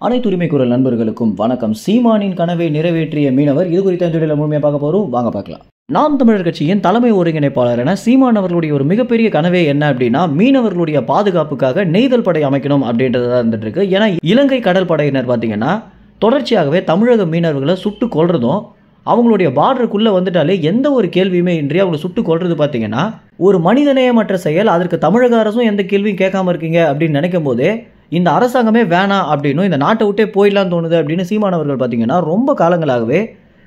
அனைத்து உரிமை குரல் நண்பர்களுக்கும் வணக்கம். சீமானின் கனவை நிறைவேற்றிய மீனவர், இது குறித்த இந்த முழுமையாக பார்க்க போறோம். வாங்க பார்க்கலாம். நாம் தமிழர் கட்சியின் தலைமை ஒருங்கிணைப்பாளரான சீமான் அவர்களுடைய ஒரு மிகப்பெரிய கனவே என்ன அப்படின்னா, மீனவர்களுடைய பாதுகாப்புக்காக நெய்தல் படை அமைக்கணும் அப்படின்றதா இருந்துட்டு இருக்கு. ஏன்னா இலங்கை கடல் படையினர் பார்த்தீங்கன்னா தொடர்ச்சியாகவே தமிழக மீனவர்களை சுட்டு கொல்றதும், அவங்களுடைய பார்டருக்குள்ள வந்துட்டாலே எந்த ஒரு கேள்வியுமே இன்றி அவங்களை சுட்டு கொல்றது பார்த்தீங்கன்னா ஒரு மனிதநேயமற்ற செயல். அதற்கு தமிழக அரசும் எந்த கேள்வியும் கேட்காம இருக்கீங்க அப்படின்னு நினைக்கும் போதே இந்த அரசாங்கமே வேணாம் அப்படின்னும் இந்த நாட்டை விட்டே போயிடலாம் தோணுது அப்படின்னு சீமானவர்கள் பார்த்தீங்கன்னா ரொம்ப காலங்களாகவே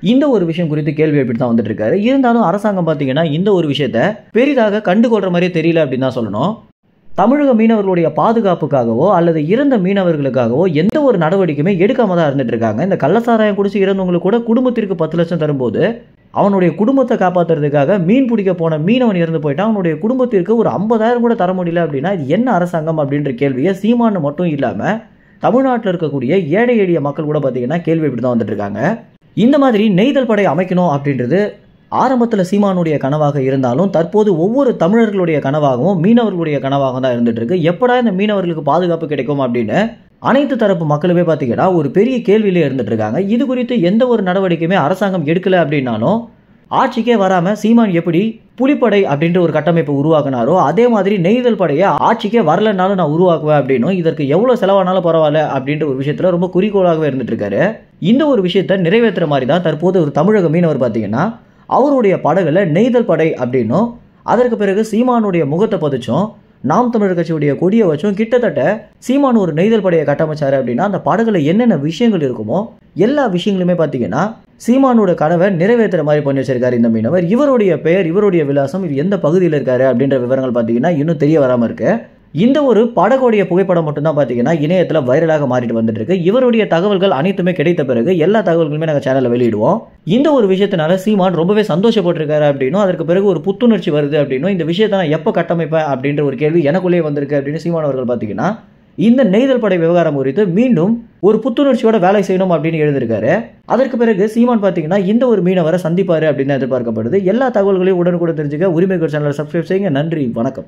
இந்த ஒரு விஷயம் குறித்து கேள்வி எழுப்பி தான் வந்துட்டு இருக்காரு. இருந்தாலும் அரசாங்கம் பார்த்தீங்கன்னா இந்த ஒரு விஷயத்த பெரிதாக கண்டுகொள்ற மாதிரியே தெரியல அப்படின்னு தான் சொல்லணும். தமிழக மீனவர்களுடைய பாதுகாப்புக்காகவோ அல்லது இறந்த மீனவர்களுக்காகவோ எந்த ஒரு நடவடிக்கையுமே எடுக்காம தான் இருந்துட்டு இருக்காங்க. இந்த கள்ளசாராயம் குடிச்சு இறந்தவங்களுக்கு கூட குடும்பத்திற்கு 10 லட்சம் தரும்போது அவனுடைய குடும்பத்தை காப்பாற்றுறதுக்காக மீன் பிடிக்க போன மீனவன் இறந்து போயிட்டான். அவனுடைய குடும்பத்திற்கு ஒரு 50,000 கூட தர முடியல அப்படின்னா இது என்ன அரசாங்கம் அப்படின்ற கேள்வியை சீமான் மட்டும் இல்லாமல் தமிழ்நாட்டில் இருக்கக்கூடிய ஏழை எளிய மக்கள் கூட பார்த்தீங்கன்னா கேள்வி இப்படி தான் வந்துட்டு இருக்காங்க. இந்த மாதிரி நெய்தல் படை அமைக்கணும் அப்படின்றது ஆரம்பத்தில் சீமானுடைய கனவாக இருந்தாலும் தற்போது ஒவ்வொரு தமிழர்களுடைய கனவாகவும் மீனவர்களுடைய கனவாக தான் இருந்துட்டு இருக்கு. எப்படா இந்த மீனவர்களுக்கு பாதுகாப்பு கிடைக்கும் அப்படின்னு அனைத்து தரப்பு மக்களுமே பார்த்தீங்கன்னா ஒரு பெரிய கேள்வியிலே இருந்துட்டு இருக்காங்க. இது குறித்து எந்த ஒரு நடவடிக்கையுமே அரசாங்கம் எடுக்கல அப்படின்னாலும் ஆட்சிக்கே வராம சீமான் எப்படி புலிப்படை அப்படின்ற ஒரு கட்டமைப்பை உருவாக்குனாரோ அதே மாதிரி நெய்தல் படையை ஆட்சிக்கே வரலனாலும் நான் உருவாக்குவேன் அப்படின்னும், இதற்கு எவ்வளவு செலவானாலும் பரவாயில்ல அப்படின்ற ஒரு விஷயத்துல ரொம்ப குறிக்கோளாகவே இருந்துட்டு இருக்காரு. இந்த ஒரு விஷயத்தை நிறைவேற்றுற மாதிரி தான் தற்போது ஒரு தமிழக மீனவர் பார்த்தீங்கன்னா அவருடைய படகுல நெய்தல் படை அப்படின்னும், அதற்கு பிறகு சீமானுடைய முகத்தை பதிச்சும் நாம் தமிழர் கட்சியுடைய கொடியை வச்சும் கிட்டத்தட்ட சீமான் ஒரு நெய்தல் படையை கட்டமைச்சாரு அப்படின்னா அந்த படகுல என்னென்ன விஷயங்கள் இருக்குமோ எல்லா விஷயங்களுமே பார்த்தீங்கன்னா சீமானோட கனவை நிறைவேற்றுற மாதிரி பண்ணி வச்சிருக்காரு இந்த மீனவர். இவருடைய பெயர், இவருடைய விலாசம், இது எந்த பகுதியில் இருக்காரு அப்படின்ற விவரங்கள் பார்த்தீங்கன்னா இன்னும் தெரிய வராமல் இருக்கு. இந்த ஒரு படகுடைய புகைப்படம் மட்டும்தான் பார்த்தீங்கன்னா இணையத்தில் வைரலாக மாறிட்டு வந்துட்டு இருக்கு. இவருடைய தகவல்கள் அனைத்துமே கிடைத்த பிறகு எல்லா தகவல்களுமே நாங்கள் சேனலில் வெளியிடுவோம். இந்த ஒரு விஷயத்தினால சீமான் ரொம்பவே சந்தோஷப்பட்டிருக்காரு அப்படின்னும், அதற்கு பிறகு ஒரு புத்துணர்ச்சி வருது அப்படின்னும், இந்த விஷயத்தை நான் எப்போ கட்டமைப்பேன் அப்படின்ற ஒரு கேள்வி எனக்குள்ளேயே வந்திருக்கு அப்படின்னு சீமான் அவர்கள் பார்த்தீங்கன்னா இந்த நெய்தல் படை விவகாரம் குறித்து மீண்டும் ஒரு புத்துணர்ச்சியோட வேலை செய்யணும் அப்படின்னு எழுதியிருக்காரு. அதற்கு பிறகு சீமான் பார்த்தீங்கன்னா இந்த ஒரு மீனவரை சந்திப்பாரு அப்படின்னு எதிர்பார்க்கப்படுது. எல்லா தகவல்களையும் உடனுக்குடன் தெரிஞ்சுக்க உரிமை சேனலை சப்ஸ்கிரைப் செய்யுங்க. நன்றி, வணக்கம்.